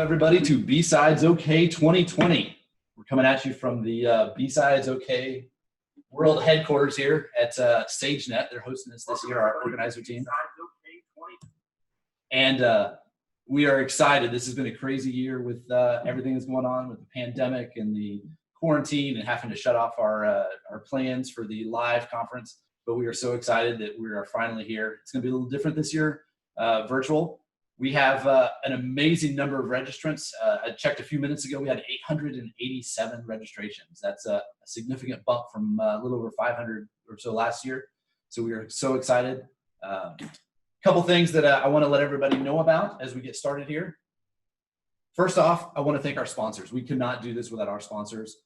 everybody, to BSidesOK 2020. We're coming at you from the BSidesOK world headquarters here at SageNet. They're hosting us this year, our organizer team. And we are excited. This has been a crazy year with everything that's going on with the pandemic and the quarantine and having to shut off our plans for the live conference. But we are so excited that we are finally here. It's going to be a little different this year, virtual. We have an amazing number of registrants. I checked a few minutes ago. We had 887 registrations. That's a significant bump from a little over 500 or so last year. So we are so excited. Couple things that I want to let everybody know about as we get started here. First off, I want to thank our sponsors. We could not do this without our sponsors.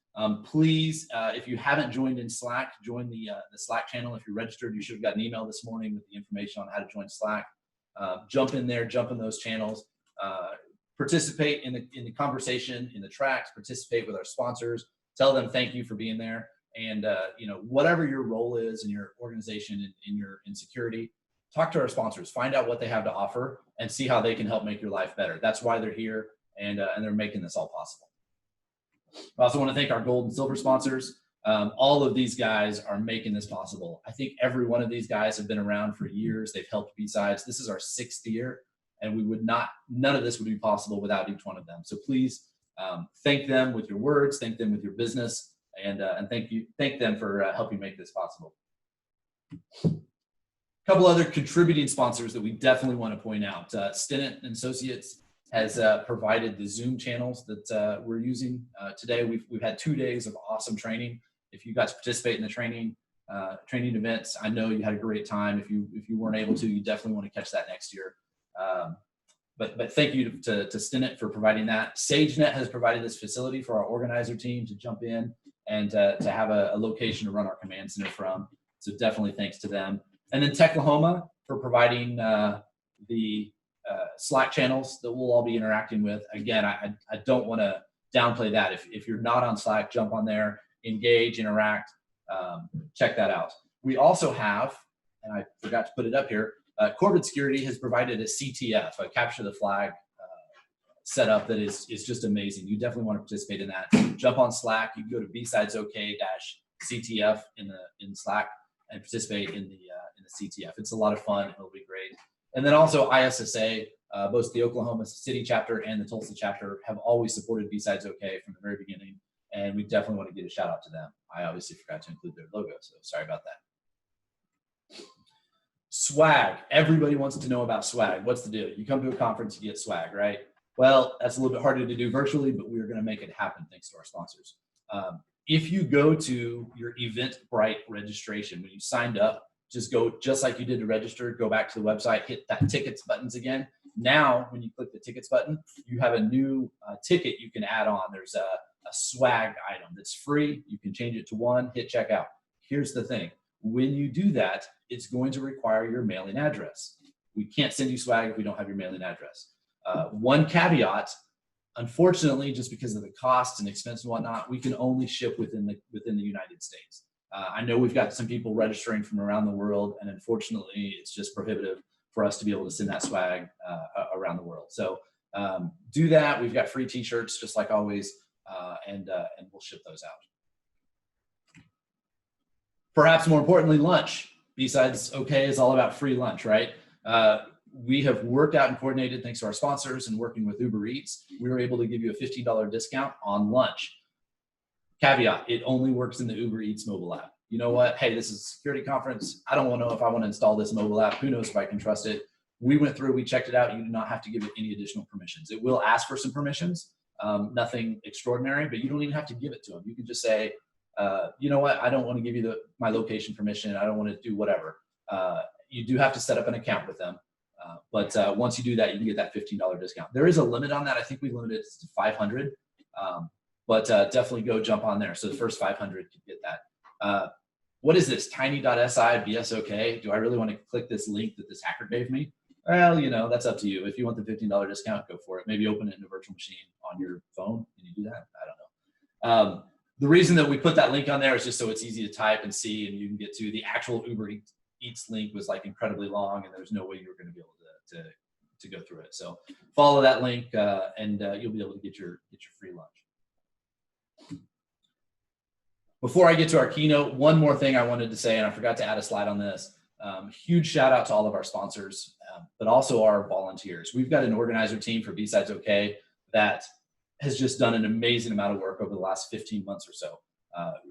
Please, if you haven't joined in Slack, join the Slack channel. If you're registered, you should have got an email this morning with the information on how to join Slack. Jump in there, jump in those channels, participate in the conversation, in the tracks, participate with our sponsors, tell them thank you for being there. And you know, whatever your role is in your organization, in security, talk to our sponsors, find out what they have to offer and see how they can help make your life better. That's why they're here, and they're making this all possible. I also want to thank our gold and silver sponsors. All of these guys are making this possible. I think every one of these guys have been around for years. They've helped BSides. This is our 6th year, and none of this would be possible without each one of them. So please thank them with your words, thank them with your business, and thank them for helping make this possible. A couple other contributing sponsors that we definitely want to point out. Stinnett & Associates has provided the Zoom channels that we're using today. We've had 2 days of awesome training. If you guys participate in the training events, I know you had a great time. If you weren't able to, you definitely want to catch that next year. But thank you to Stinnett for providing that. SageNet has provided this facility for our organizer team to jump in and to have a location to run our command center from. So definitely thanks to them. And then Techlahoma for providing the Slack channels that we'll all be interacting with. Again, I don't want to downplay that. If you're not on Slack, jump on there, engage, interact, check that out. We also have, and I forgot to put it up here, Corporate Security has provided a CTF, a capture the flag setup that is just amazing. You definitely want to participate in that. Jump on Slack. You can go to BSidesOK-CTF in Slack and participate in the CTF. It's a lot of fun. It'll be great. And then also ISSA, both the Oklahoma City chapter and the Tulsa chapter have always supported BSidesOK from the very beginning, and we definitely want to give a shout out to them. I obviously forgot to include their logo, so sorry about that. Swag. Everybody wants to know about swag. What's the deal? You come to a conference, you get swag, right? Well, that's a little bit harder to do virtually, but we're going to make it happen thanks to our sponsors. If you go to your Eventbrite registration, when you signed up, just like you did to register, go back to the website, hit that tickets buttons again. Now, when you click the tickets button, you have a new ticket you can add on. There's a swag item that's free. You can change it to 1, hit checkout. Here's the thing. When you do that, it's going to require your mailing address. We can't send you swag if we don't have your mailing address. One caveat, unfortunately, just because of the cost and expense and whatnot, we can only ship within the United States. I know we've got some people registering from around the world, and unfortunately, it's just prohibitive for us to be able to send that swag around the world. So do that. We've got free t-shirts, just like always, and we'll ship those out. Perhaps more importantly, lunch. BSidesOK is all about free lunch, right? We have worked out and coordinated, thanks to our sponsors and working with Uber Eats, we were able to give you a $15 discount on lunch. Caveat, it only works in the Uber Eats mobile app. You know what? Hey, this is a security conference. I don't want to know if I want to install this mobile app. Who knows if I can trust it? We went through, we checked it out. You do not have to give it any additional permissions. It will ask for some permissions, nothing extraordinary, but you don't even have to give it to them. You can just say, you know what? I don't want to give you my location permission. I don't want to do whatever. You do have to set up an account with them. But once you do that, you can get that $15 discount. There is a limit on that. I think we limited it to 500. But definitely go jump on there. So the first 500 can get that. What is this? Tiny.si BSOK? Do I really want to click this link that this hacker gave me? Well, you know, that's up to you. If you want the $15 discount, go for it. Maybe open it in a virtual machine on your phone. Can you do that? I don't know. The reason that we put that link on there is just so it's easy to type and see, and you can get to the actual Uber Eats link was like incredibly long, and there's no way you were going to be able to go through it. So follow that link and you'll be able to get your free lunch. Before I get to our keynote, one more thing I wanted to say, and I forgot to add a slide on this. Huge shout out to all of our sponsors, but also our volunteers. We've got an organizer team for BSidesOK that has just done an amazing amount of work over the last 15 months or so.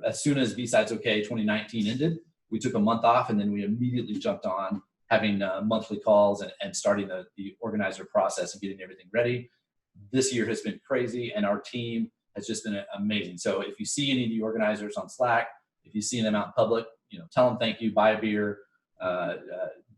As soon as BSidesOK 2019 ended, we took a month off and then we immediately jumped on having monthly calls and starting the organizer process and getting everything ready. This year has been crazy and our team has just been amazing. So if you see any of the organizers on Slack, if you see them out in public, tell them thank you, buy a beer,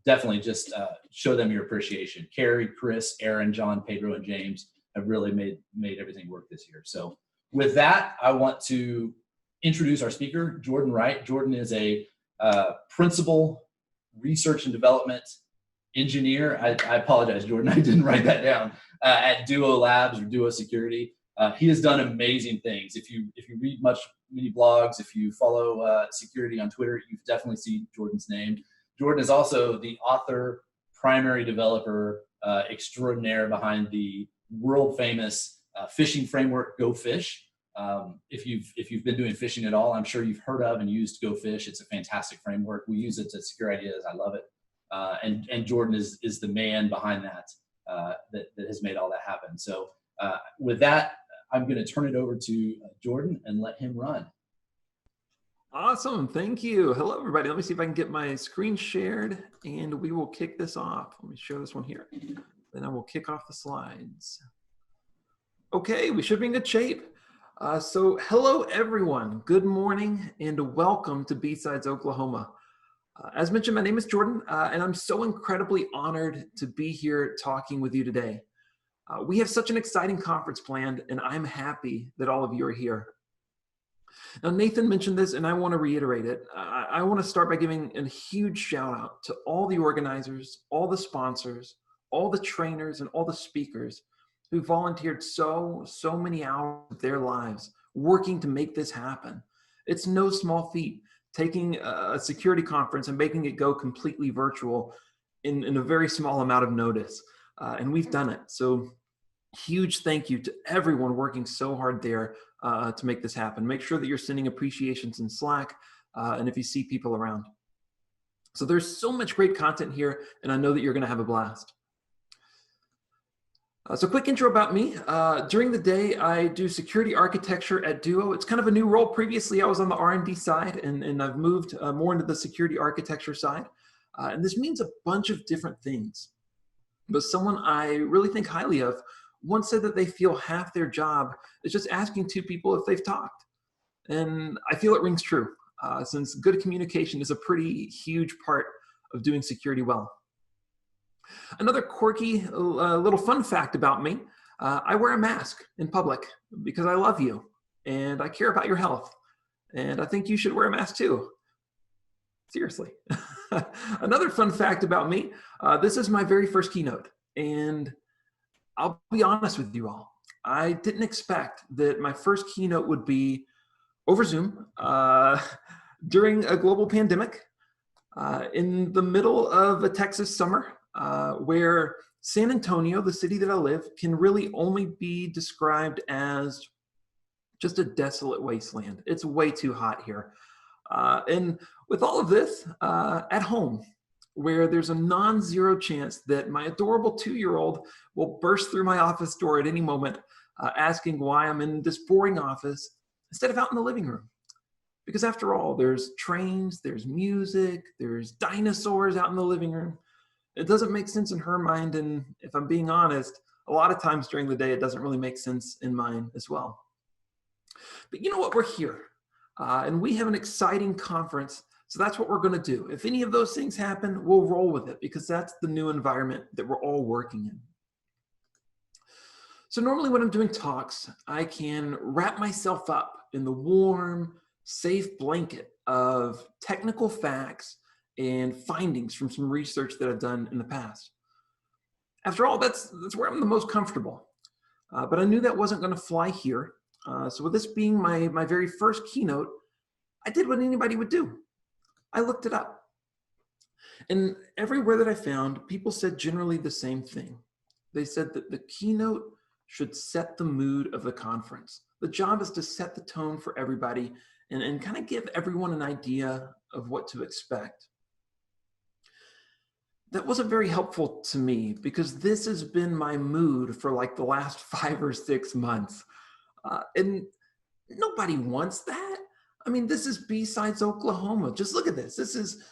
definitely just show them your appreciation. Carrie, Chris, Aaron, John, Pedro, and James have really made everything work this year. So with that, I want to introduce our speaker, Jordan Wright. Jordan is a principal research and development engineer. I apologize, Jordan, I didn't write that down, at Duo Labs or Duo Security. He has done amazing things. If you read many blogs, if you follow security on Twitter, you've definitely seen Jordan's name. Jordan is also the author, primary developer extraordinaire behind the world famous phishing framework Gophish. If you've been doing phishing at all, I'm sure you've heard of and used Gophish. It's a fantastic framework. We use it to secure ideas. I love it. And Jordan is the man behind that has made all that happen. So with that, I'm going to turn it over to Jordan and let him run. Awesome. Thank you. Hello, everybody. Let me see if I can get my screen shared and we will kick this off. Let me show this one here. Then I will kick off the slides. Okay, we should be in good shape. So hello, everyone. Good morning and welcome to B-Sides, Oklahoma. As mentioned, my name is Jordan and I'm so incredibly honored to be here talking with you today. We have such an exciting conference planned and I'm happy that all of you are here. Now, Nathan mentioned this and I want to reiterate it. I want to start by giving a huge shout out to all the organizers, all the sponsors, all the trainers, and all the speakers who volunteered so many hours of their lives working to make this happen. It's no small feat taking a security conference and making it go completely virtual in a very small amount of notice. And we've done it. So huge thank you to everyone working so hard there to make this happen. Make sure that you're sending appreciations in Slack and if you see people around. So there's so much great content here and I know that you're gonna have a blast. So quick intro about me. During the day, I do security architecture at Duo. It's kind of a new role. Previously, I was on the R&D side and I've moved more into the security architecture side. And this means a bunch of different things. But someone I really think highly of once said that they feel half their job is just asking two people if they've talked. And I feel it rings true, since good communication is a pretty huge part of doing security well. Another quirky little fun fact about me, I wear a mask in public because I love you and I care about your health. And I think you should wear a mask too. Seriously. Another fun fact about me, this is my very first keynote. And I'll be honest with you all. I didn't expect that my first keynote would be over Zoom during a global pandemic in the middle of a Texas summer where San Antonio, the city that I live, can really only be described as just a desolate wasteland. It's way too hot here. And with all of this, at home, where there's a non-zero chance that my adorable 2-year-old will burst through my office door at any moment, asking why I'm in this boring office instead of out in the living room. Because after all, there's trains, there's music, there's dinosaurs out in the living room. It doesn't make sense in her mind, and if I'm being honest, a lot of times during the day, it doesn't really make sense in mine as well. But you know what? We're here, and we have an exciting conference, so that's what we're going to do. If any of those things happen, we'll roll with it, because that's the new environment that we're all working in. So normally when I'm doing talks, I can wrap myself up in the warm, safe blanket of technical facts and findings from some research that I've done in the past. After all, that's where I'm the most comfortable. But I knew that wasn't going to fly here. So with this being my very first keynote, I did what anybody would do. I looked it up. And everywhere that I found, people said generally the same thing. They said that the keynote should set the mood of the conference. The job is to set the tone for everybody and kind of give everyone an idea of what to expect. That wasn't very helpful to me because this has been my mood for like the last 5 or 6 months. And nobody wants that. I mean, this is B-Sides Oklahoma. Just look at this. This is,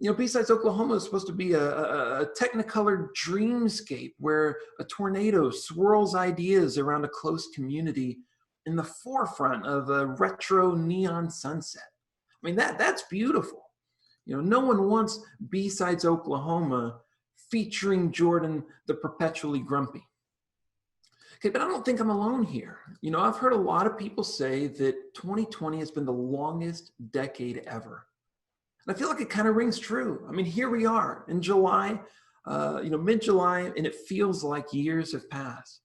B-Sides Oklahoma is supposed to be a technicolor dreamscape where a tornado swirls ideas around a close community in the forefront of a retro neon sunset. I mean, that's beautiful. No one wants B-Sides Oklahoma featuring Jordan the perpetually grumpy. Okay, but I don't think I'm alone here. I've heard a lot of people say that 2020 has been the longest decade ever. And I feel like it kind of rings true. I mean, here we are in July, mid-July, and it feels like years have passed.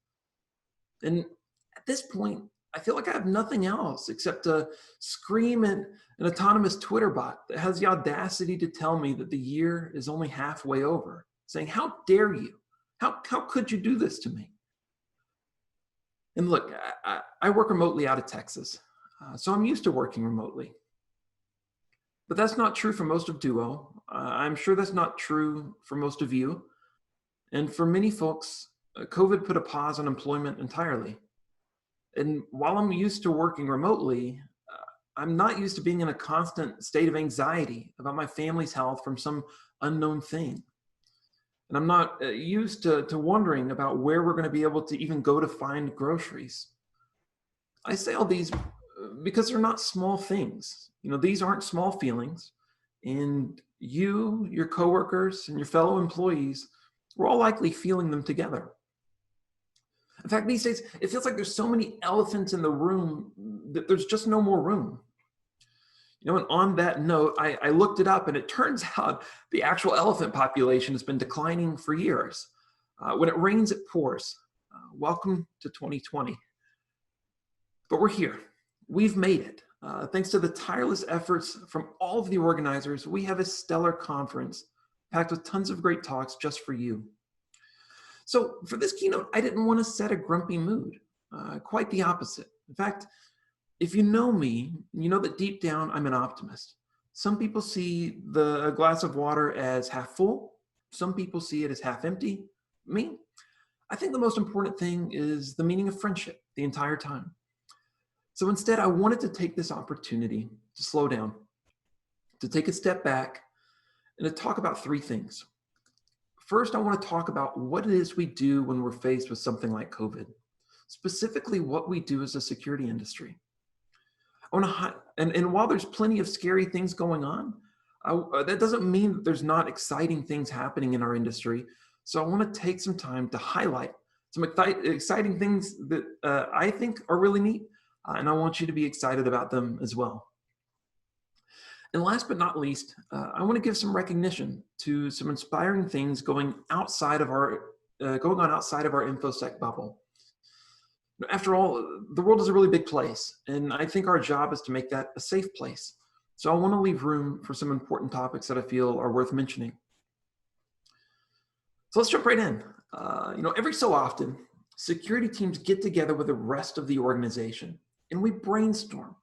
And at this point, I feel like I have nothing else except to scream at an autonomous Twitter bot that has the audacity to tell me that the year is only halfway over, saying, how dare you? How could you do this to me? And look, I work remotely out of Texas, so I'm used to working remotely. But that's not true for most of Duo. I'm sure that's not true for most of you. And for many folks, COVID put a pause on employment entirely. And while I'm used to working remotely, I'm not used to being in a constant state of anxiety about my family's health from some unknown thing. And I'm not used to wondering about where we're going to be able to even go to find groceries. I say all these because they're not small things. These aren't small feelings. And you, your coworkers, and your fellow employees, we're all likely feeling them together. In fact, these days, it feels like there's so many elephants in the room that there's just no more room. And on that note, I looked it up, and it turns out the actual elephant population has been declining for years. When it rains, it pours. Welcome to 2020. But we're here. We've made it. Thanks to the tireless efforts from all of the organizers, we have a stellar conference packed with tons of great talks just for you. So for this keynote, I didn't want to set a grumpy mood. Quite the opposite. In fact, if you know me, you know that deep down, I'm an optimist. Some people see the glass of water as half full. Some people see it as half empty. Me, I think the most important thing is the meaning of friendship the entire time. So instead, I wanted to take this opportunity to slow down, to take a step back, and to talk about 3 things. First, I want to talk about what it is we do when we're faced with something like COVID, specifically what we do as a security industry. And while there's plenty of scary things going on, that doesn't mean that there's not exciting things happening in our industry. So I want to take some time to highlight some exciting things that I think are really neat, and I want you to be excited about them as well. And last but not least, I want to give some recognition to some inspiring things going on outside of our InfoSec bubble. After all, the world is a really big place, and I think our job is to make that a safe place. So I want to leave room for some important topics that I feel are worth mentioning. So let's jump right in. Every so often, security teams get together with the rest of the organization, and we brainstorm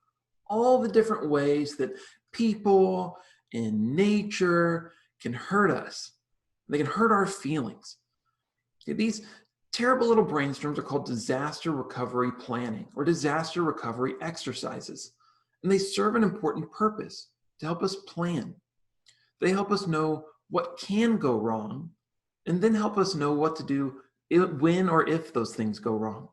all the different ways that people and nature can hurt us. They can hurt our feelings. Okay, these terrible little brainstorms are called disaster recovery planning or disaster recovery exercises. And they serve an important purpose to help us plan. They help us know what can go wrong and then help us know what to do when or if those things go wrong.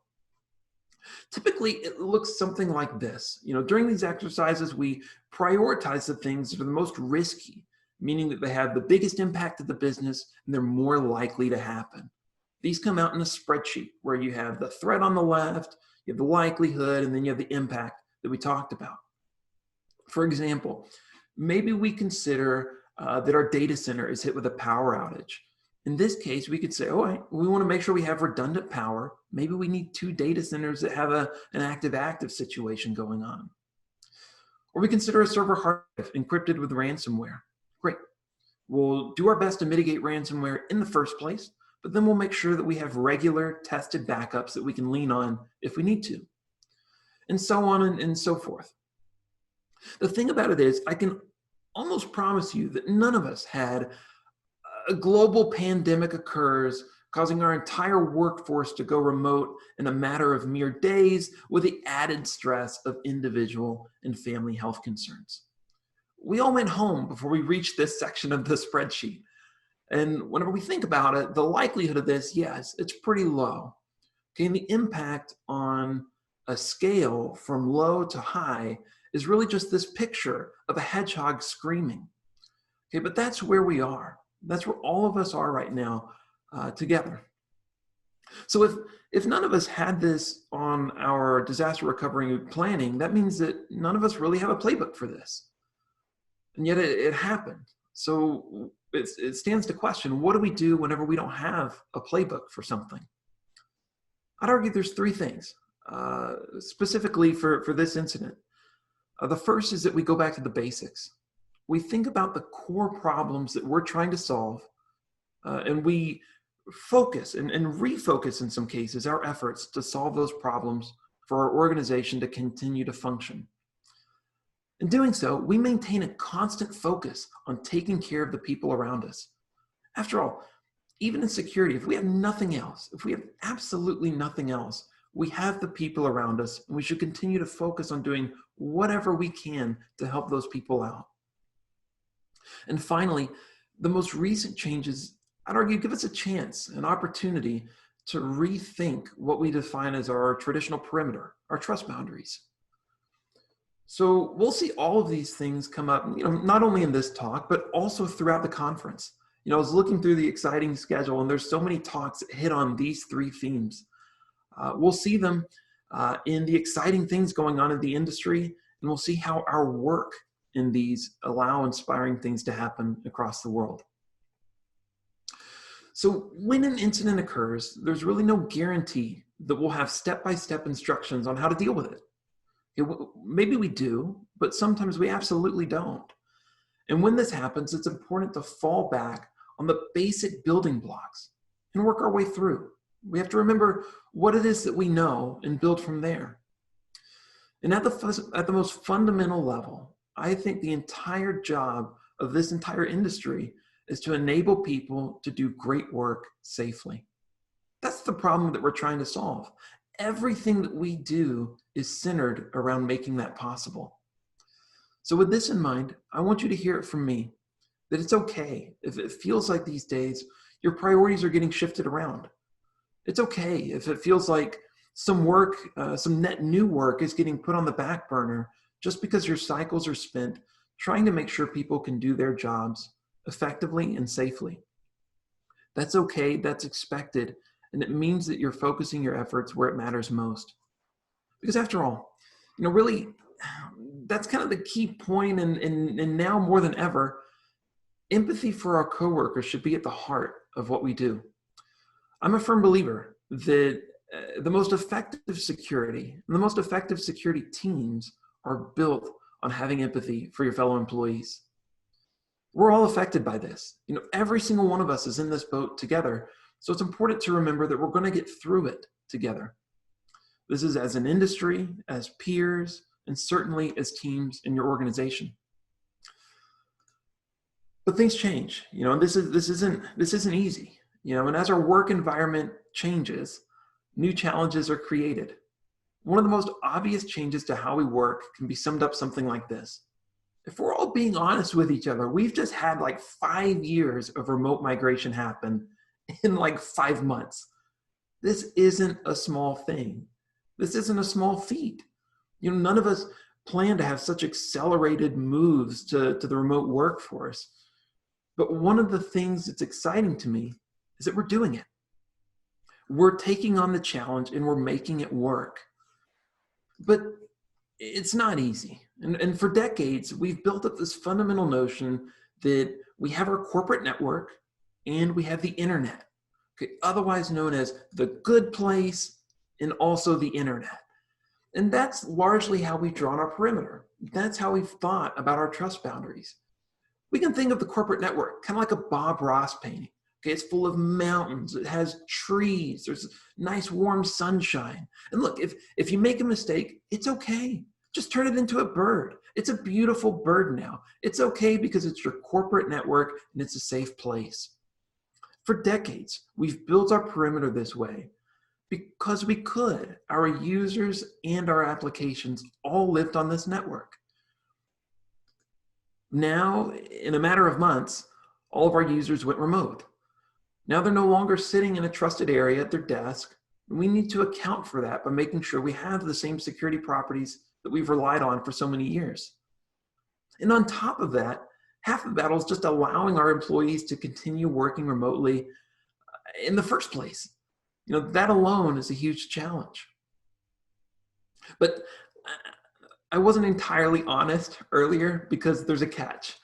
Typically, it looks something like this. During these exercises, we prioritize the things that are the most risky, meaning that they have the biggest impact to the business and they're more likely to happen. These come out in a spreadsheet where you have the threat on the left, you have the likelihood, and then you have the impact that we talked about. For example, maybe we consider that our data center is hit with a power outage. In this case, we could say, all right, we want to make sure we have redundant power. Maybe we need 2 data centers that have an active-active situation going on. Or we consider a server hard drive encrypted with ransomware. Great. We'll do our best to mitigate ransomware in the first place, but then we'll make sure that we have regular tested backups that we can lean on if we need to, and so on and so forth. The thing about it is, I can almost promise you that none of us had a global pandemic occurs, causing our entire workforce to go remote in a matter of mere days with the added stress of individual and family health concerns. We all went home before we reached this section of the spreadsheet. And whenever we think about it, the likelihood of this, yes, it's pretty low. Okay, and the impact on a scale from low to high is really just this picture of a hedgehog screaming. Okay, but that's where we are. That's where all of us are right now together. So if none of us had this on our disaster recovery planning, that means that none of us really have a playbook for this. And yet it happened. So it stands to question, what do we do whenever we don't have a playbook for something? I'd argue there's three things, specifically for this incident. The first is that we go back to the basics. We think about the core problems that we're trying to solve, and we focus and refocus in some cases our efforts to solve those problems for our organization to continue to function. In doing so, we maintain a constant focus on taking care of the people around us. After all, even in security, if we have nothing else, if we have absolutely nothing else, we have the people around us, and we should continue to focus on doing whatever we can to help those people out. And finally, the most recent changes, I'd argue, give us a chance, an opportunity to rethink what we define as our traditional perimeter, our trust boundaries. So we'll see all of these things come up, not only in this talk, but also throughout the conference. I was looking through the exciting schedule, and there's so many talks that hit on these three themes. We'll see them in the exciting things going on in the industry, and we'll see how our work in these allow inspiring things to happen across the world. So when an incident occurs, there's really no guarantee that we'll have step-by-step instructions on how to deal with it. Maybe we do, but sometimes we absolutely don't. And when this happens, it's important to fall back on the basic building blocks and work our way through. We have to remember what it is that we know and build from there. And at the most fundamental level, I think the entire job of this entire industry is to enable people to do great work safely. That's the problem that we're trying to solve. Everything that we do is centered around making that possible. So with this in mind, I want you to hear it from me, that it's okay if it feels like these days your priorities are getting shifted around. It's okay if it feels like some work, some net new work is getting put on the back burner just because your cycles are spent trying to make sure people can do their jobs effectively and safely. That's okay, that's expected, and it means that you're focusing your efforts where it matters most. Because after all, really, that's kind of the key point, and now more than ever, empathy for our coworkers should be at the heart of what we do. I'm a firm believer that the most effective security and the most effective security teams are built on having empathy for your fellow employees. We're all affected by this. Every single one of us is in this boat together. So it's important to remember that we're going to get through it together. This is as an industry, as peers, and certainly as teams in your organization. But things change, and this isn't easy, and as our work environment changes, new challenges are created. One of the most obvious changes to how we work can be summed up something like this. If we're all being honest with each other, we've just had like 5 years of remote migration happen in like 5 months. This isn't a small thing. This isn't a small feat. None of us plan to have such accelerated moves to the remote workforce. But one of the things that's exciting to me is that we're doing it. We're taking on the challenge and we're making it work. But it's not easy. And for decades, we've built up this fundamental notion that we have our corporate network and we have the internet, okay, otherwise known as the good place and also the internet. And that's largely how we've drawn our perimeter. That's how we've thought about our trust boundaries. We can think of the corporate network kind of like a Bob Ross painting. Okay, it's full of mountains. It has trees. There's nice warm sunshine. And look, if you make a mistake, it's okay. Just turn it into a bird. It's a beautiful bird now. It's okay because it's your corporate network and it's a safe place. For decades, we've built our perimeter this way because we could. Our users and our applications all lived on this network. Now, in a matter of months, all of our users went remote. Now they're no longer sitting in a trusted area at their desk. We need to account for that by making sure we have the same security properties that we've relied on for so many years. And on top of that, half the battle is just allowing our employees to continue working remotely in the first place. That alone is a huge challenge. But I wasn't entirely honest earlier because there's a catch.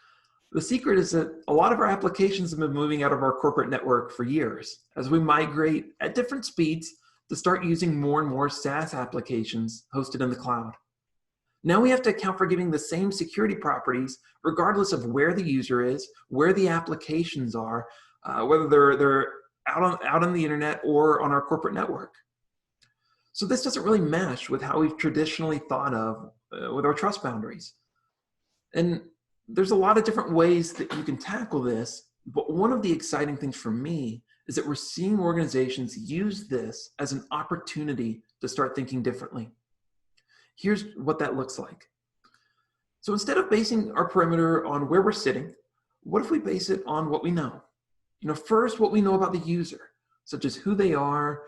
The secret is that a lot of our applications have been moving out of our corporate network for years as we migrate at different speeds to start using more and more SaaS applications hosted in the cloud. Now we have to account for giving the same security properties regardless of where the user is, where the applications are, whether they're out on the internet or on our corporate network. So this doesn't really mesh with how we've traditionally thought of with our trust boundaries. And there's a lot of different ways that you can tackle this, but one of the exciting things for me is that we're seeing organizations use this as an opportunity to start thinking differently. Here's what that looks like. So instead of basing our perimeter on where we're sitting, what if we base it on what we know? First, what we know about the user, such as who they are,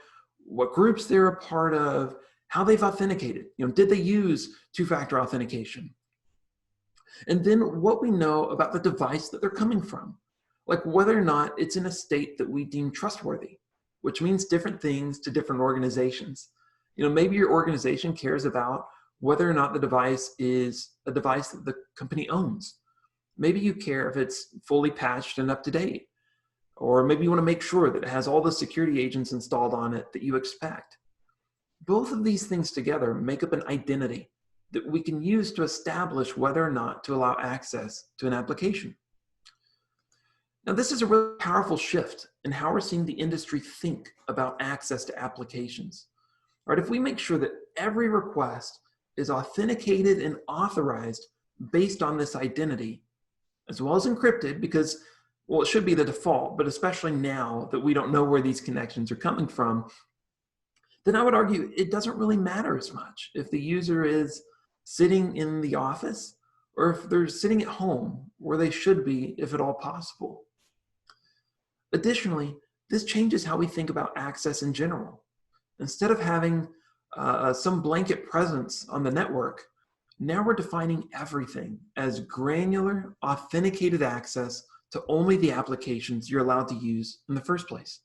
what groups they're a part of, how they've authenticated. Did they use two-factor authentication? And then what we know about the device that they're coming from, like whether or not it's in a state that we deem trustworthy, which means different things to different organizations. Maybe your organization cares about whether or not the device is a device that the company owns. Maybe you care if it's fully patched and up to date. Or maybe you want to make sure that it has all the security agents installed on it that you expect. Both of these things together make up an identity that we can use to establish whether or not to allow access to an application. Now, this is a really powerful shift in how we're seeing the industry think about access to applications. Right? If we make sure that every request is authenticated and authorized based on this identity, as well as encrypted, because it should be the default, but especially now that we don't know where these connections are coming from, then I would argue it doesn't really matter as much if the user is sitting in the office or if they're sitting at home where they should be, if at all possible. Additionally, this changes how we think about access in general. Instead of having some blanket presence on the network, now we're defining everything as granular, authenticated access to only the applications you're allowed to use in the first place.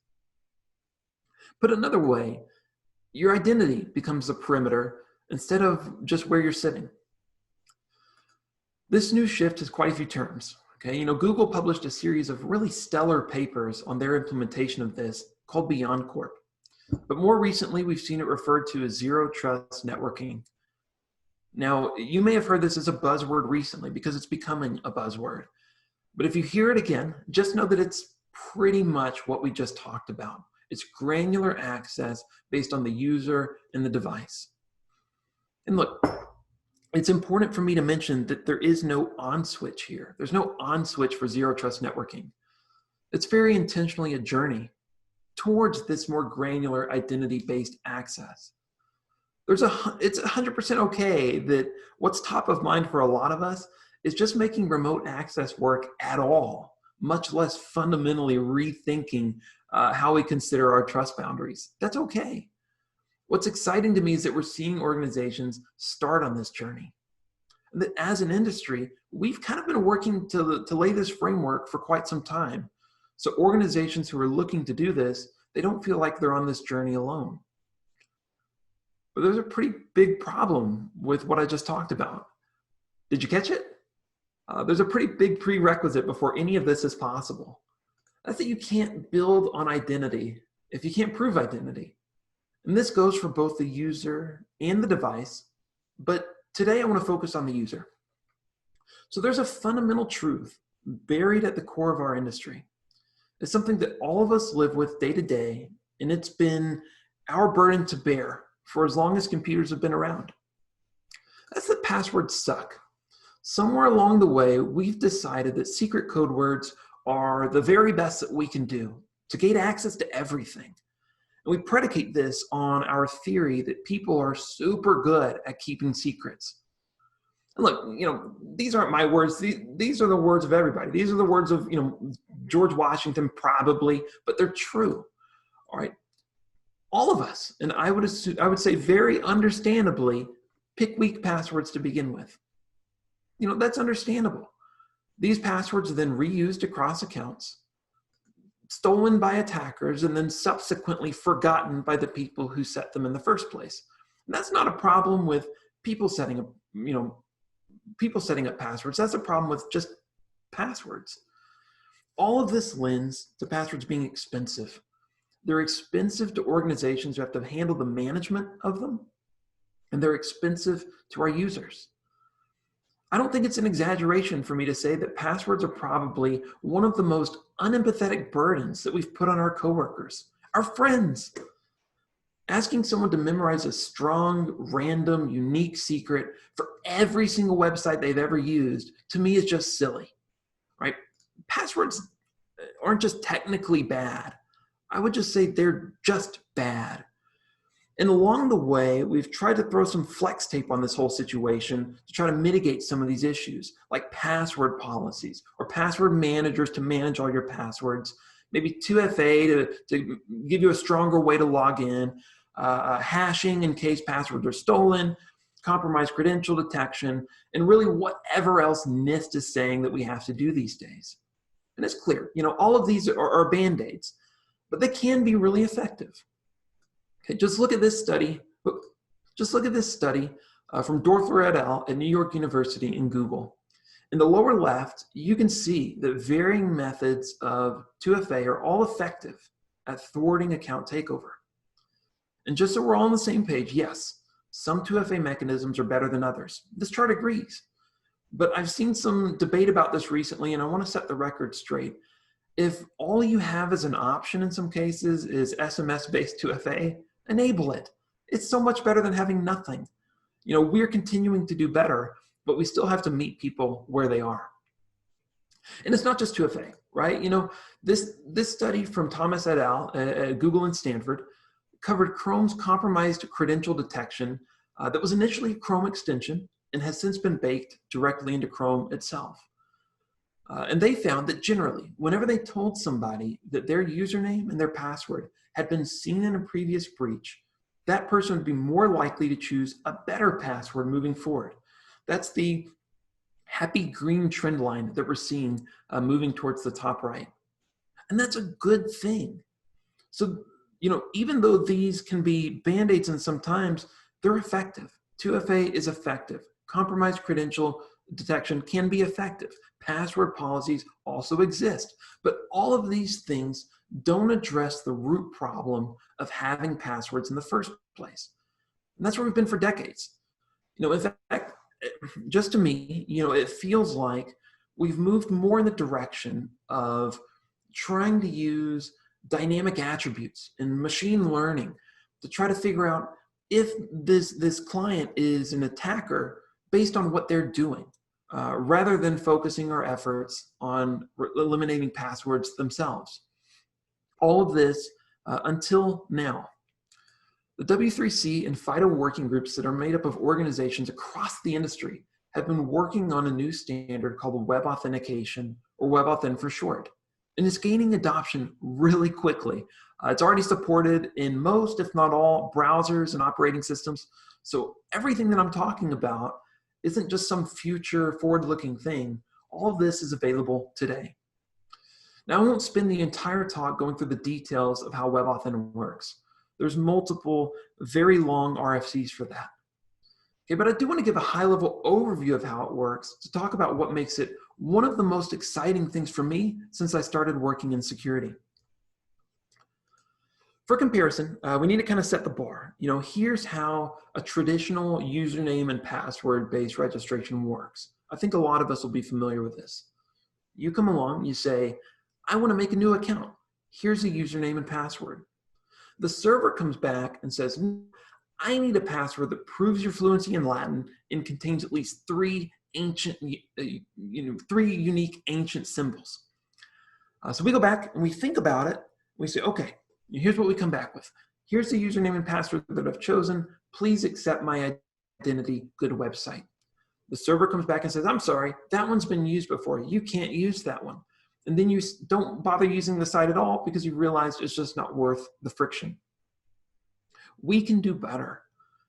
Put another way, your identity becomes the perimeter instead of just where you're sitting. This new shift has quite a few terms. Okay, Google published a series of really stellar papers on their implementation of this called Beyond Corp. But more recently, we've seen it referred to as zero trust networking. Now, you may have heard this as a buzzword recently because it's becoming a buzzword. But if you hear it again, just know that it's pretty much what we just talked about. It's granular access based on the user and the device. And look, it's important for me to mention that there is no on switch here. There's no on switch for zero trust networking. It's very intentionally a journey towards this more granular identity-based access. It's 100% okay that what's top of mind for a lot of us is just making remote access work at all, much less fundamentally rethinking how we consider our trust boundaries. That's okay. What's exciting to me is that we're seeing organizations start on this journey. And that as an industry, we've kind of been working to lay this framework for quite some time. So organizations who are looking to do this, they don't feel like they're on this journey alone. But there's a pretty big problem with what I just talked about. Did you catch it? There's a pretty big prerequisite before any of this is possible. That's that you can't build on identity if you can't prove identity. And this goes for both the user and the device, but today I want to focus on the user. So there's a fundamental truth buried at the core of our industry, is something that all of us live with day to day, and it's been our burden to bear for as long as computers have been around. That's that passwords suck. Somewhere along the way, we've decided that secret code words are the very best that we can do to gain access to everything. And we predicate this on our theory that people are super good at keeping secrets. And look, these aren't my words. These are the words of everybody. These are the words of, George Washington probably, but they're true. All right. All of us, and I would say very understandably, pick weak passwords to begin with. That's understandable. These passwords are then reused across accounts, stolen by attackers, and then subsequently forgotten by the people who set them in the first place. And that's not a problem with people setting up, passwords. That's a problem with just passwords. All of this lends to passwords being expensive. They're expensive to organizations who have to handle the management of them, and they're expensive to our users. I don't think it's an exaggeration for me to say that passwords are probably one of the most unempathetic burdens that we've put on our coworkers, our friends. Asking someone to memorize a strong, random, unique secret for every single website they've ever used, to me, is just silly, right? Passwords aren't just technically bad. I would just say they're just bad. And along the way, we've tried to throw some flex tape on this whole situation to try to mitigate some of these issues, like password policies or password managers to manage all your passwords, maybe 2FA to give you a stronger way to log in, hashing in case passwords are stolen, compromised credential detection, and really whatever else NIST is saying that we have to do these days. And it's clear, all of these are Band-Aids, but they can be really effective. Okay, just look at this study. From Dorther et al. At New York University and Google. In the lower left, you can see that varying methods of 2FA are all effective at thwarting account takeover. And just so we're all on the same page, yes, some 2FA mechanisms are better than others. This chart agrees. But I've seen some debate about this recently, and I want to set the record straight. If all you have as an option in some cases is SMS-based 2FA, enable it. It's so much better than having nothing. We're continuing to do better, but we still have to meet people where they are. And it's not just 2FA, right? This study from Thomas et al. At Google and Stanford covered Chrome's compromised credential detection that was initially a Chrome extension and has since been baked directly into Chrome itself. And they found that generally, whenever they told somebody that their username and their password had been seen in a previous breach, that person would be more likely to choose a better password moving forward. That's the happy green trend line that we're seeing moving towards the top right. And that's a good thing. So, even though these can be Band-Aids and sometimes they're effective. 2FA is effective. Compromised credential detection can be effective. Password policies also exist. But all of these things don't address the root problem of having passwords in the first place. And that's where we've been for decades. In fact, just to me, it feels like we've moved more in the direction of trying to use dynamic attributes and machine learning to try to figure out if this client is an attacker based on what they're doing, rather than focusing our efforts on eliminating passwords themselves. All of this until now. The W3C and FIDO working groups that are made up of organizations across the industry have been working on a new standard called Web Authentication, or WebAuthn for short. And it's gaining adoption really quickly. It's already supported in most, if not all, browsers and operating systems. So everything that I'm talking about isn't just some future forward-looking thing. All of this is available today. Now, I won't spend the entire talk going through the details of how WebAuthn works. There's multiple very long RFCs for that. Okay, but I do want to give a high-level overview of how it works to talk about what makes it one of the most exciting things for me since I started working in security. For comparison, we need to kind of set the bar. Here's how a traditional username and password-based registration works. I think a lot of us will be familiar with this. You come along, you say, I want to make a new account. Here's a username and password. The server comes back and says, I need a password that proves your fluency in Latin and contains at least three unique ancient symbols. So we go back and we think about it. We say, okay, here's what we come back with. Here's the username and password that I've chosen. Please accept my identity. Good website. The server comes back and says, I'm sorry, that one's been used before. You can't use that one. And then you don't bother using the site at all because you realize it's just not worth the friction. We can do better.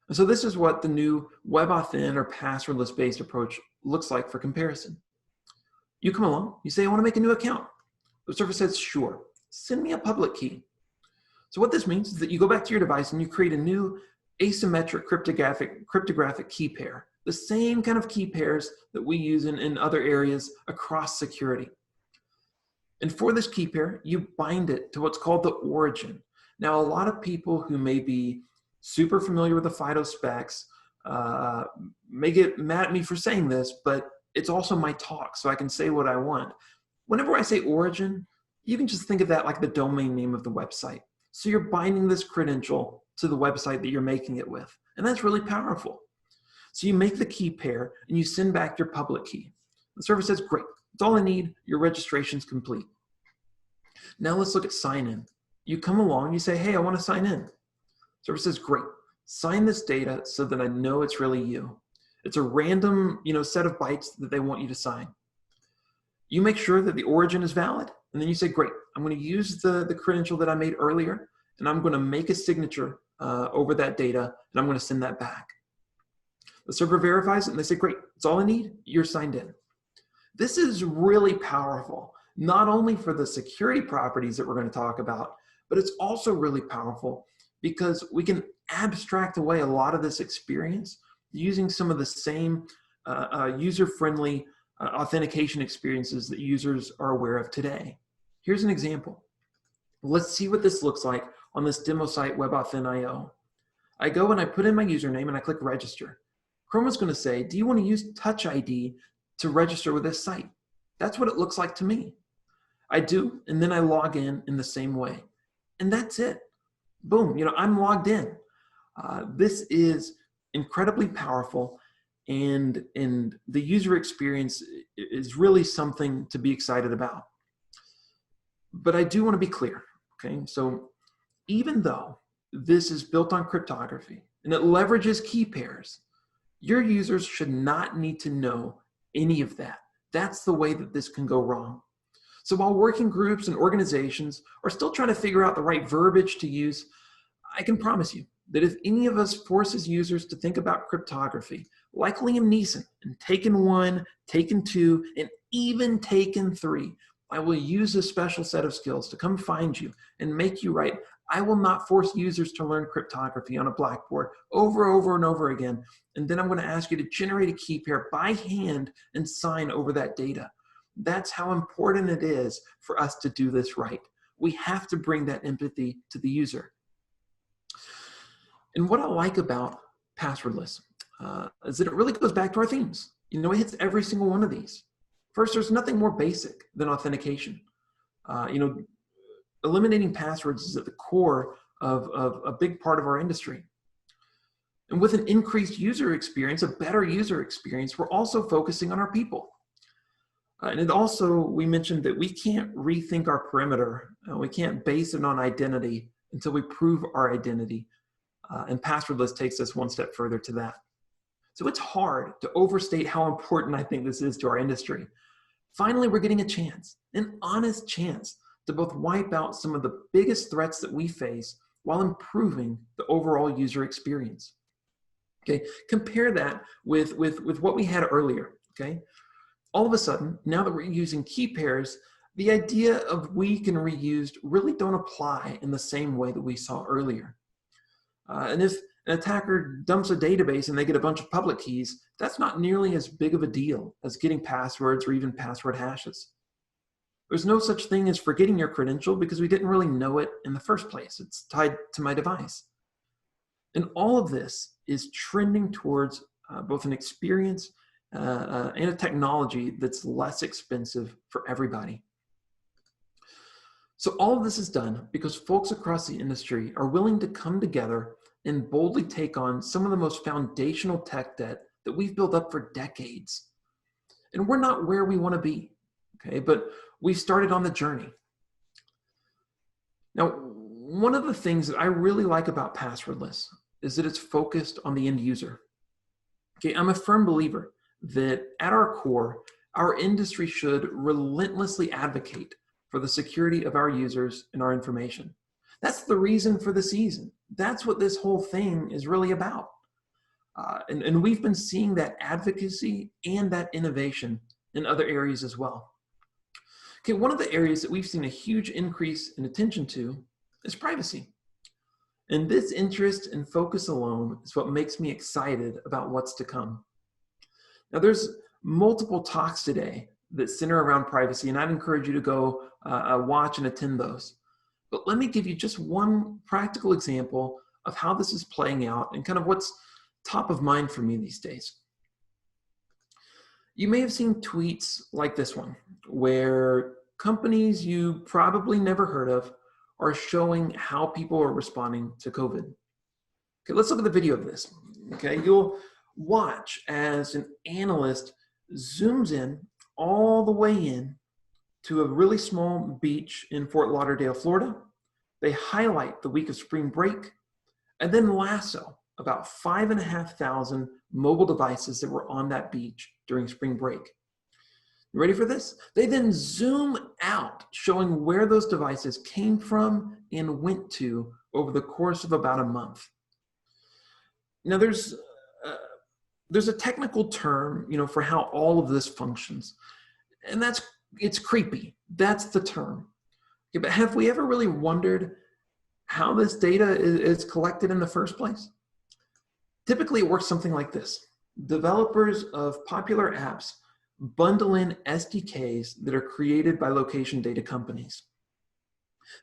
And so this is what the new WebAuthn or passwordless based approach looks like for comparison. You come along, you say, I want to make a new account. The server says, sure, send me a public key. So what this means is that you go back to your device and you create a new asymmetric cryptographic key pair, the same kind of key pairs that we use in other areas across security. And for this key pair, you bind it to what's called the origin. Now, a lot of people who may be super familiar with the FIDO specs may get mad at me for saying this, but it's also my talk, so I can say what I want. Whenever I say origin, you can just think of that like the domain name of the website. So you're binding this credential to the website that you're making it with. And that's really powerful. So you make the key pair and you send back your public key. The server says, great, that's all I need. Your registration's complete. Now let's look at sign in. You come along, you say, hey, I want to sign in. Server says, great, sign this data so that I know it's really you. It's a random, set of bytes that they want you to sign. You make sure that the origin is valid, and then you say, great, I'm going to use the credential that I made earlier, and I'm going to make a signature over that data, and I'm going to send that back. The server verifies it, and they say, great, that's all I need, you're signed in. This is really powerful, not only for the security properties that we're going to talk about, but it's also really powerful because we can abstract away a lot of this experience using some of the same user-friendly authentication experiences that users are aware of today. Here's an example. Let's see what this looks like on this demo site, WebAuthn.io. I go and I put in my username and I click register. Chrome is going to say, do you want to use Touch ID to register with this site? That's what it looks like to me. I do, and then I log in the same way. And that's it. Boom, I'm logged in. This is incredibly powerful, and the user experience is really something to be excited about. But I do want to be clear, okay? So even though this is built on cryptography and it leverages key pairs, your users should not need to know any of that. That's the way that this can go wrong. So while working groups and organizations are still trying to figure out the right verbiage to use, I can promise you that if any of us forces users to think about cryptography, like Liam Neeson in Taken 1, Taken 2, and even Taken 3, I will use a special set of skills to come find you and make you right. I will not force users to learn cryptography on a blackboard over and over again. And then I'm going to ask you to generate a key pair by hand and sign over that data. That's how important it is for us to do this right. We have to bring that empathy to the user. And what I like about Passwordless is that it really goes back to our themes. It hits every single one of these. First, there's nothing more basic than authentication. Eliminating passwords is at the core of a big part of our industry. And with an increased user experience, a better user experience, we're also focusing on our people. And it also, we mentioned that we can't rethink our perimeter. We can't base it on identity until we prove our identity. And Passwordless takes us one step further to that. So it's hard to overstate how important I think this is to our industry. Finally, we're getting a chance, an honest chance, to both wipe out some of the biggest threats that we face while improving the overall user experience. Okay, compare that with what we had earlier, okay? All of a sudden, now that we're using key pairs, the idea of weak and reused really don't apply in the same way that we saw earlier. And if an attacker dumps a database and they get a bunch of public keys, that's not nearly as big of a deal as getting passwords or even password hashes. There's no such thing as forgetting your credential because we didn't really know it in the first place. It's tied to my device. And all of this is trending towards both an experience and a technology that's less expensive for everybody. So all of this is done because folks across the industry are willing to come together and boldly take on some of the most foundational tech debt that we've built up for decades. And we're not where we want to be, okay? But we've started on the journey. Now, one of the things that I really like about Passwordless is that it's focused on the end user. Okay, I'm a firm believer that at our core, our industry should relentlessly advocate for the security of our users and our information. That's the reason for the season. That's what this whole thing is really about. And we've been seeing that advocacy and that innovation in other areas as well. Okay, one of the areas that we've seen a huge increase in attention to is privacy. And this interest and focus alone is what makes me excited about what's to come. Now, there's multiple talks today that center around privacy, and I'd encourage you to go watch and attend those. But let me give you just one practical example of how this is playing out and kind of what's top of mind for me these days. You may have seen tweets like this one, where companies you probably never heard of are showing how people are responding to COVID. Okay, let's look at the video of this. Okay, you'll watch as an analyst zooms in all the way in to a really small beach in Fort Lauderdale, Florida. They highlight the week of spring break and then lasso about 5,500 mobile devices that were on that beach during spring break. You ready for this? They then zoom out, showing where those devices came from and went to over the course of about a month. Now there's a technical term, for how all of this functions, and it's creepy. That's the term. Okay, but have we ever really wondered how this data is collected in the first place? Typically, it works something like this. Developers of popular apps bundle in SDKs that are created by location data companies.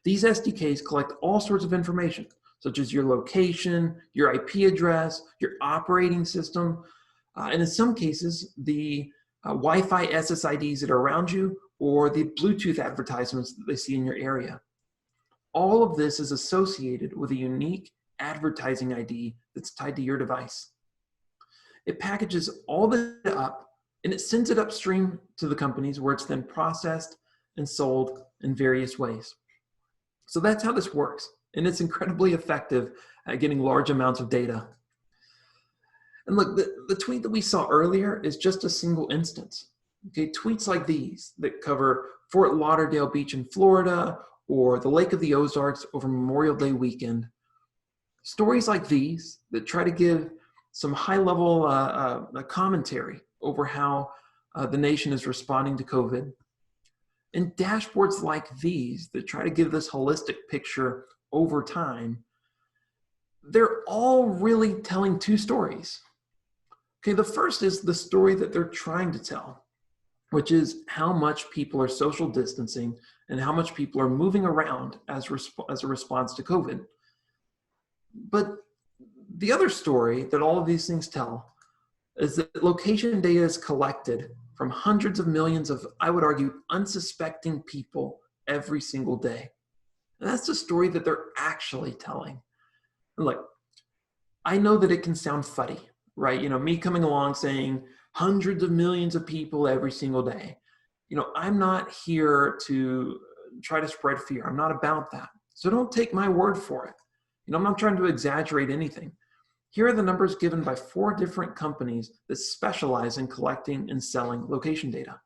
These SDKs collect all sorts of information, such as your location, your IP address, your operating system, and in some cases, the Wi-Fi SSIDs that are around you, or the Bluetooth advertisements that they see in your area. All of this is associated with a unique advertising ID that's tied to your device. It packages all that up and it sends it upstream to the companies where it's then processed and sold in various ways. So that's how this works. And it's incredibly effective at getting large amounts of data. And look, the tweet that we saw earlier is just a single instance. Okay, tweets like these that cover Fort Lauderdale Beach in Florida or the Lake of the Ozarks over Memorial Day weekend. Stories like these that try to give some high-level commentary over how the nation is responding to COVID. And dashboards like these that try to give this holistic picture over time, they're all really telling two stories. Okay, the first is the story that they're trying to tell, which is how much people are social distancing and how much people are moving around as a response to COVID. But the other story that all of these things tell is that location data is collected from hundreds of millions of, I would argue, unsuspecting people every single day. And that's the story that they're actually telling. And look, I know that it can sound funny, right? Me coming along saying hundreds of millions of people every single day. I'm not here to try to spread fear. I'm not about that. So don't take my word for it. I'm not trying to exaggerate anything. Here are the numbers given by 4 different companies that specialize in collecting and selling location data.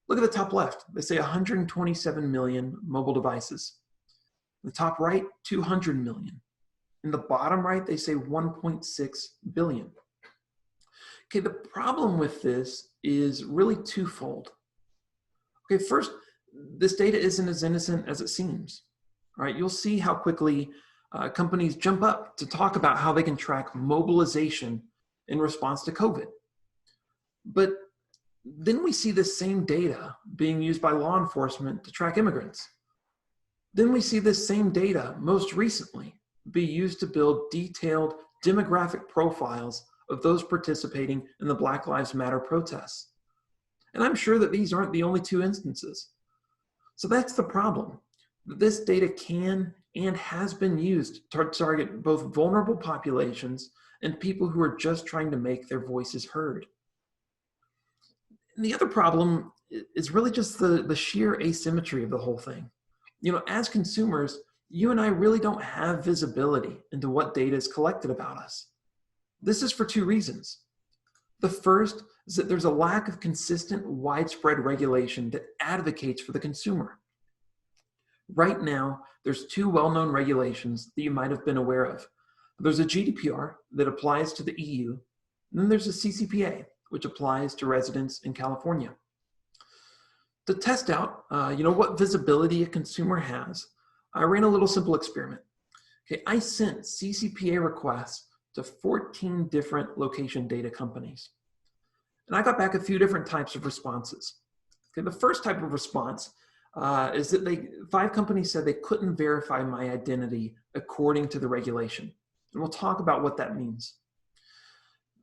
Look at the top left. They say 127 million mobile devices. The top right, 200 million. In the bottom right, they say 1.6 billion. Okay, the problem with this is really twofold. Okay, first, this data isn't as innocent as it seems. All right, you'll see how quickly companies jump up to talk about how they can track mobilization in response to COVID. But then we see this same data being used by law enforcement to track immigrants. Then we see this same data, most recently, be used to build detailed demographic profiles of those participating in the Black Lives Matter protests. And I'm sure that these aren't the only 2 instances. So that's the problem. This data can and has been used to target both vulnerable populations and people who are just trying to make their voices heard. And the other problem is really just the sheer asymmetry of the whole thing. As consumers, you and I really don't have visibility into what data is collected about us. This is for two reasons. The first is that there's a lack of consistent, widespread regulation that advocates for the consumer. Right now, there's two well-known regulations that you might have been aware of. There's a GDPR that applies to the EU, and then there's a CCPA, which applies to residents in California. To test out, what visibility a consumer has, I ran a little simple experiment. Okay, I sent CCPA requests to 14 different location data companies. And I got back a few different types of responses. Okay, the first type of response is that 5 companies said they couldn't verify my identity according to the regulation. And we'll talk about what that means.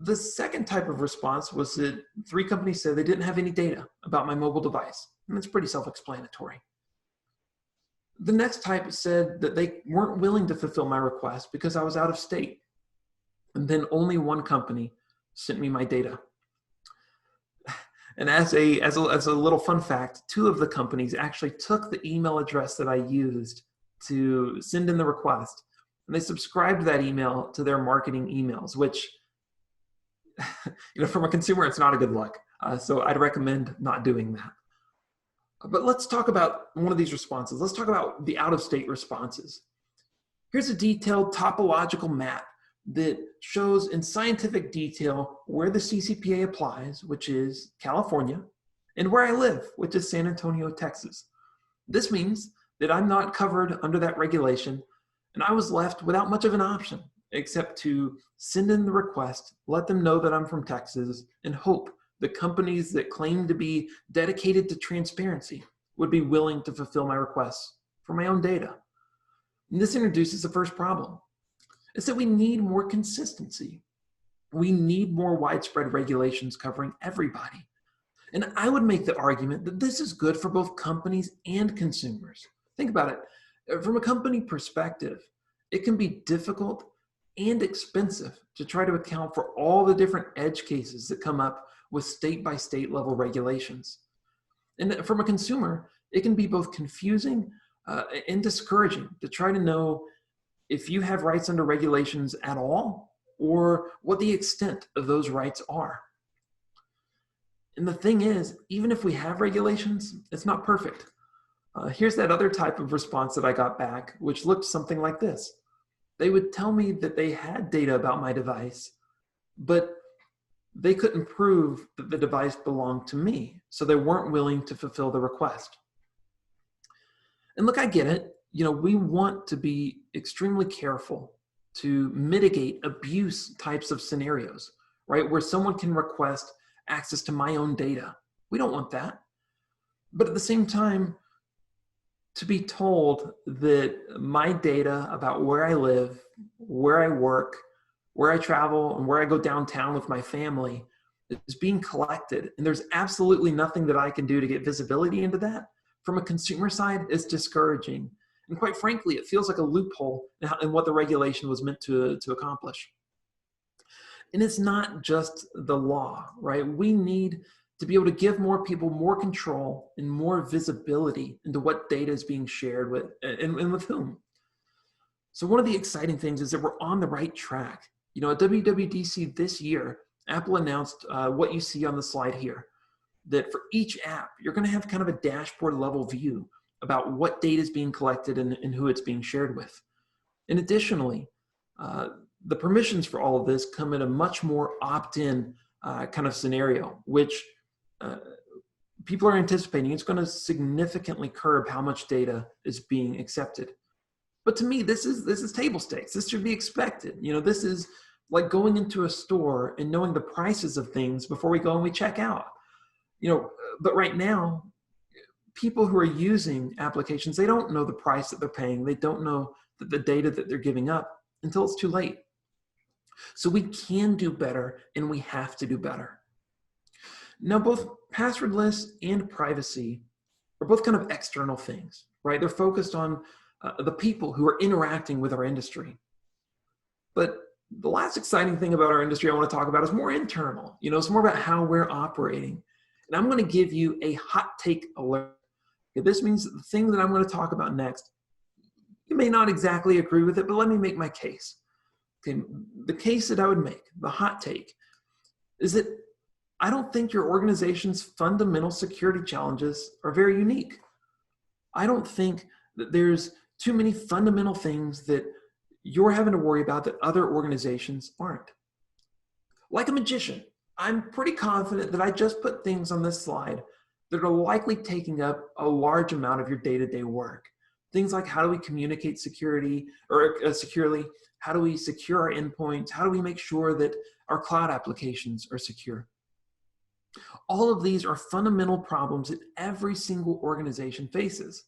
The second type of response was that 3 companies said they didn't have any data about my mobile device. And that's pretty self-explanatory. The next type said that they weren't willing to fulfill my request because I was out of state. And then only 1 company sent me my data. And as a little fun fact, 2 of the companies actually took the email address that I used to send in the request, and they subscribed that email to their marketing emails, which, from a consumer, it's not a good look. So I'd recommend not doing that. But let's talk about one of these responses. Let's talk about the out-of-state responses. Here's a detailed topological map that shows in scientific detail where the CCPA applies, which is California, and where I live, which is San Antonio, Texas. This means that I'm not covered under that regulation, and I was left without much of an option except to send in the request, let them know that I'm from Texas, and hope the companies that claim to be dedicated to transparency would be willing to fulfill my requests for my own data. And this introduces the first problem. It's that we need more consistency. We need more widespread regulations covering everybody. And I would make the argument that this is good for both companies and consumers. Think about it. From a company perspective, it can be difficult and expensive to try to account for all the different edge cases that come up with state-by-state level regulations. And from a consumer, it can be both confusing and discouraging to try to know if you have rights under regulations at all, or what the extent of those rights are. And the thing is, even if we have regulations, it's not perfect. Here's that other type of response that I got back, which looked something like this. They would tell me that they had data about my device, but they couldn't prove that the device belonged to me, so they weren't willing to fulfill the request. And look, I get it. We want to be extremely careful to mitigate abuse types of scenarios, right? Where someone can request access to my own data. We don't want that. But at the same time, to be told that my data about where I live, where I work, where I travel, and where I go downtown with my family is being collected, and there's absolutely nothing that I can do to get visibility into that, from a consumer side, it's discouraging. And quite frankly, it feels like a loophole in what the regulation was meant to accomplish. And it's not just the law, right? We need to be able to give more people more control and more visibility into what data is being shared with and with whom. So one of the exciting things is that we're on the right track. At WWDC this year, Apple announced what you see on the slide here, that for each app, you're going to have kind of a dashboard level view about what data is being collected and who it's being shared with. And additionally, the permissions for all of this come in a much more opt-in kind of scenario, which people are anticipating it's going to significantly curb how much data is being accepted. But to me, this is table stakes. This should be expected. This is like going into a store and knowing the prices of things before we go and we check out. But right now, people who are using applications, they don't know the price that they're paying. They don't know the data that they're giving up until it's too late. So we can do better, and we have to do better. Now, both passwordless and privacy are both kind of external things, right? They're focused on the people who are interacting with our industry. But the last exciting thing about our industry I want to talk about is more internal. It's more about how we're operating. And I'm going to give you a hot take alert. Okay, this means the thing that I'm going to talk about next, you may not exactly agree with it, but let me make my case. Okay, the case that I would make, the hot take, is that I don't think your organization's fundamental security challenges are very unique. I don't think that there's too many fundamental things that you're having to worry about that other organizations aren't. Like a magician, I'm pretty confident that I just put things on this slide that are likely taking up a large amount of your day-to-day work. Things like how do we communicate securely? How do we secure our endpoints? How do we make sure that our cloud applications are secure? All of these are fundamental problems that every single organization faces.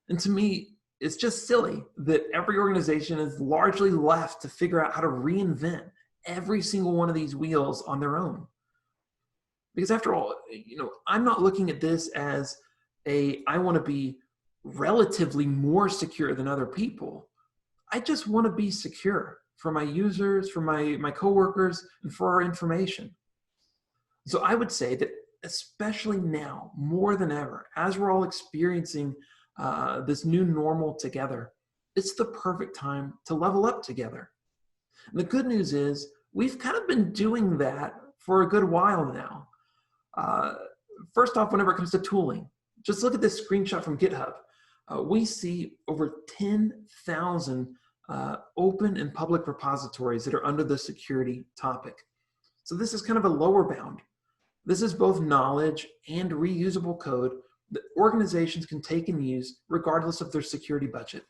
And to me, it's just silly that every organization is largely left to figure out how to reinvent every single one of these wheels on their own. Because after all, I'm not looking at this as I want to be relatively more secure than other people. I just want to be secure for my users, for my coworkers, and for our information. So I would say that especially now, more than ever, as we're all experiencing this new normal together, it's the perfect time to level up together. And the good news is we've kind of been doing that for a good while now. First off, whenever it comes to tooling, just look at this screenshot from GitHub. We see over 10,000 open and public repositories that are under the security topic. So this is kind of a lower bound. This is both knowledge and reusable code that organizations can take and use regardless of their security budget.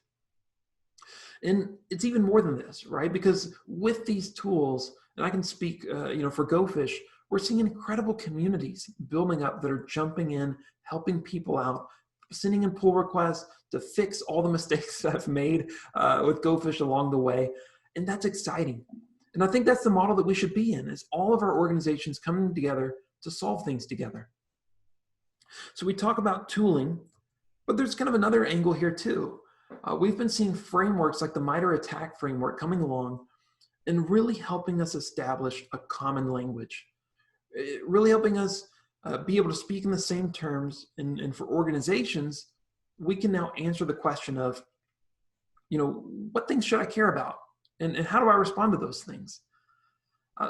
And it's even more than this, right? Because with these tools, and I can speak for Gophish, we're seeing incredible communities building up that are jumping in, helping people out, sending in pull requests to fix all the mistakes that I've made with Gophish along the way. And that's exciting. And I think that's the model that we should be in, is all of our organizations coming together to solve things together. So we talk about tooling, but there's kind of another angle here too. We've been seeing frameworks like the MITRE ATT&CK framework coming along and really helping us establish a common language. Really helping us be able to speak in the same terms, and for organizations, we can now answer the question of, what things should I care about? And how do I respond to those things?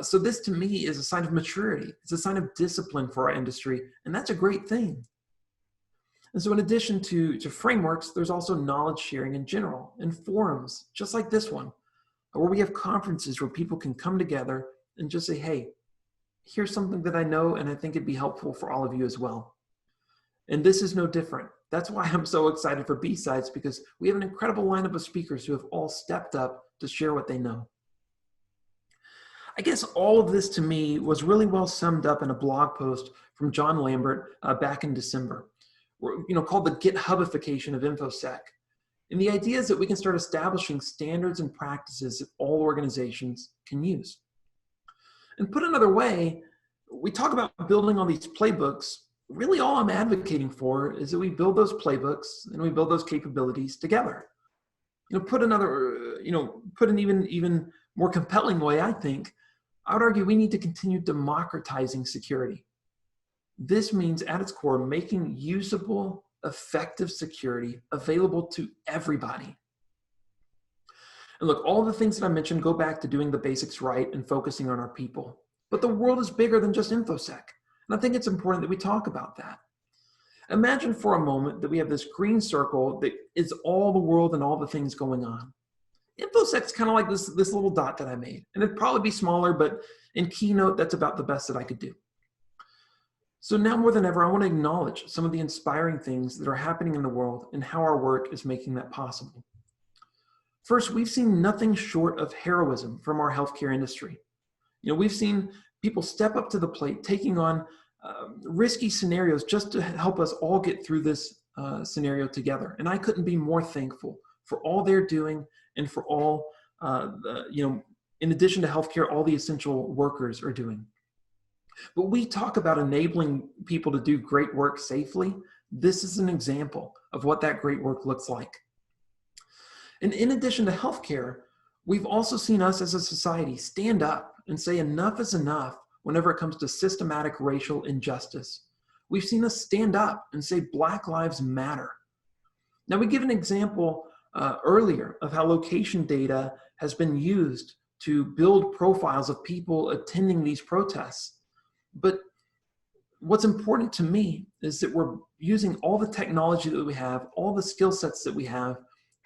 So this to me is a sign of maturity. It's a sign of discipline for our industry, and that's a great thing. And so in addition to frameworks, there's also knowledge sharing in general, and forums, just like this one, where we have conferences where people can come together and just say, hey, here's something that I know, and I think it'd be helpful for all of you as well. And this is no different. That's why I'm so excited for B-Sides, because we have an incredible lineup of speakers who have all stepped up to share what they know. I guess all of this to me was really well summed up in a blog post from John Lambert back in December, called the GitHubification of InfoSec. And the idea is that we can start establishing standards and practices that all organizations can use. And put another way, we talk about building all these playbooks. Really all I'm advocating for is that we build those playbooks and we build those capabilities together. Put an even more compelling way, I think, I would argue we need to continue democratizing security. This means at its core, making usable, effective security available to everybody. And look, all the things that I mentioned go back to doing the basics right and focusing on our people. But the world is bigger than just InfoSec. And I think it's important that we talk about that. Imagine for a moment that we have this green circle that is all the world and all the things going on. InfoSec's kind of like this little dot that I made. And it'd probably be smaller, but in Keynote, that's about the best that I could do. So now more than ever, I want to acknowledge some of the inspiring things that are happening in the world and how our work is making that possible. First, we've seen nothing short of heroism from our healthcare industry. We've seen people step up to the plate, taking on risky scenarios just to help us all get through this scenario together. And I couldn't be more thankful for all they're doing and for all, in addition to healthcare, all the essential workers are doing. But we talk about enabling people to do great work safely. This is an example of what that great work looks like. And in addition to healthcare, we've also seen us as a society stand up and say enough is enough whenever it comes to systematic racial injustice. We've seen us stand up and say Black Lives Matter. Now, we give an example earlier of how location data has been used to build profiles of people attending these protests. But what's important to me is that we're using all the technology that we have, all the skill sets that we have,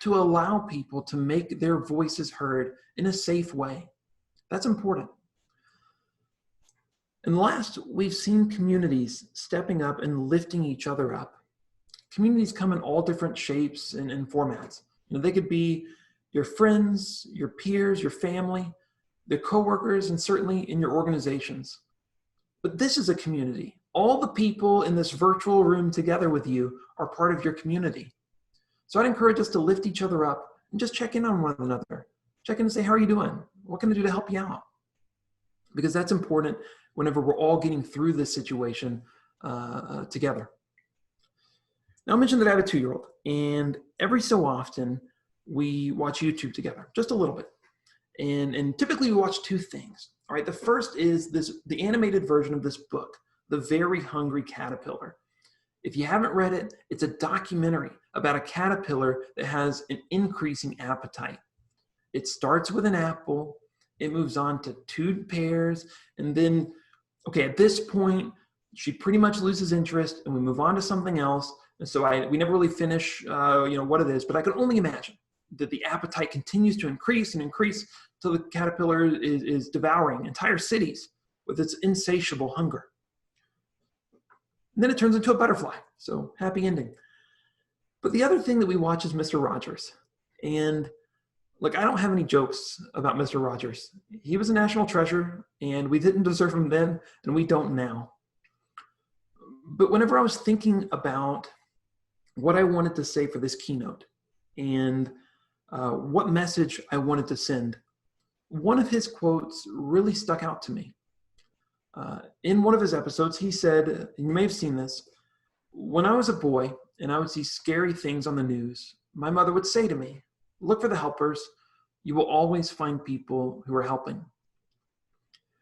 to allow people to make their voices heard in a safe way. That's important. And last, we've seen communities stepping up and lifting each other up. Communities come in all different shapes and formats. They could be your friends, your peers, your family, their coworkers, and certainly in your organizations. But this is a community. All the people in this virtual room together with you are part of your community. So I'd encourage us to lift each other up and just check in on one another. Check in and say, how are you doing? What can I do to help you out? Because that's important whenever we're all getting through this situation together. Now, I mentioned that I have a 2-year-old, and every so often we watch YouTube together, just a little bit. And typically we watch 2 things. All right, the first is the animated version of this book, The Very Hungry Caterpillar. If you haven't read it, it's a documentary about a caterpillar that has an increasing appetite. It starts with an apple, it moves on to 2 pears, and then, okay, at this point, she pretty much loses interest, and we move on to something else. And so we never really finish, what it is, but I can only imagine that the appetite continues to increase and increase till the caterpillar is devouring entire cities with its insatiable hunger. And then it turns into a butterfly, so happy ending. But the other thing that we watch is Mr. Rogers. And look, I don't have any jokes about Mr. Rogers. He was a national treasure, and we didn't deserve him then, and we don't now. But whenever I was thinking about what I wanted to say for this keynote and what message I wanted to send, one of his quotes really stuck out to me. In one of his episodes, he said, and you may have seen this, when I was a boy and I would see scary things on the news, my mother would say to me, look for the helpers. You will always find people who are helping.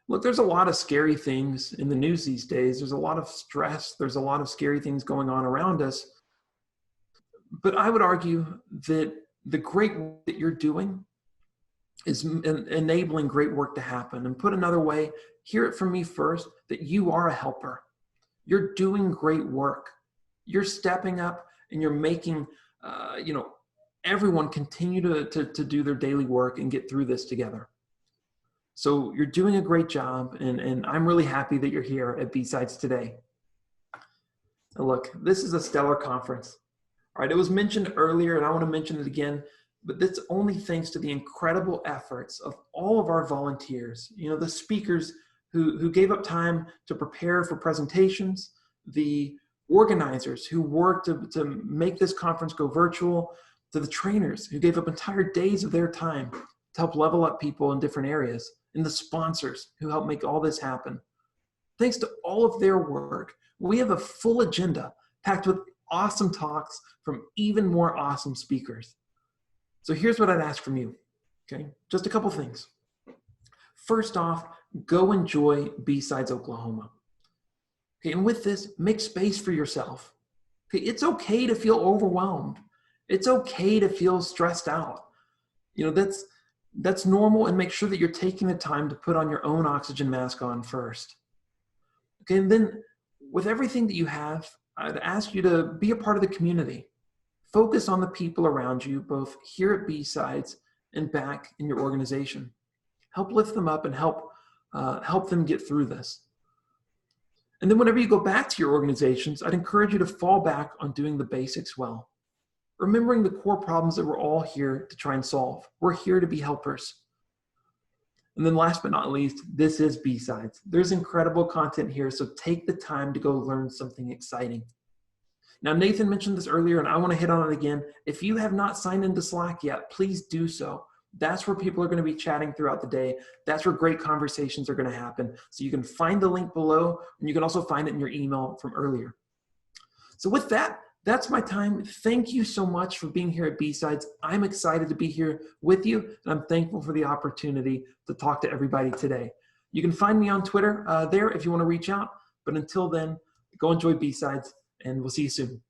Look, there's a lot of scary things in the news these days. There's a lot of stress. There's a lot of scary things going on around us. But I would argue that the great work that you're doing is enabling great work to happen. And put another way, hear it from me first, that you are a helper. You're doing great work. You're stepping up and you're making, everyone continue to do their daily work and get through this together. So you're doing a great job, and I'm really happy that you're here at BSides today. Now look, this is a stellar conference. All right, it was mentioned earlier, and I want to mention it again, but that's only thanks to the incredible efforts of all of our volunteers, the speakers who gave up time to prepare for presentations, the organizers who worked to make this conference go virtual, to the trainers who gave up entire days of their time to help level up people in different areas, and the sponsors who helped make all this happen. Thanks to all of their work, we have a full agenda packed with awesome talks from even more awesome speakers. So here's what I'd ask from you, okay? Just a couple things. First off, go enjoy BSides Oklahoma. Okay, and with this, make space for yourself. Okay, it's okay to feel overwhelmed. It's okay to feel stressed out. That's normal, and make sure that you're taking the time to put on your own oxygen mask on first. Okay, and then with everything that you have, I'd ask you to be a part of the community. Focus on the people around you, both here at BSides and back in your organization. Help lift them up and help them get through this. And then whenever you go back to your organizations, I'd encourage you to fall back on doing the basics well. Remembering the core problems that we're all here to try and solve. We're here to be helpers. And then last but not least, this is BSides. There's incredible content here, so take the time to go learn something exciting. Now, Nathan mentioned this earlier, and I want to hit on it again. If you have not signed into Slack yet, please do so. That's where people are going to be chatting throughout the day. That's where great conversations are going to happen. So you can find the link below, and you can also find it in your email from earlier. So with that, that's my time. Thank you so much for being here at B-Sides. I'm excited to be here with you, and I'm thankful for the opportunity to talk to everybody today. You can find me on Twitter there if you want to reach out. But until then, go enjoy B-Sides, and we'll see you soon.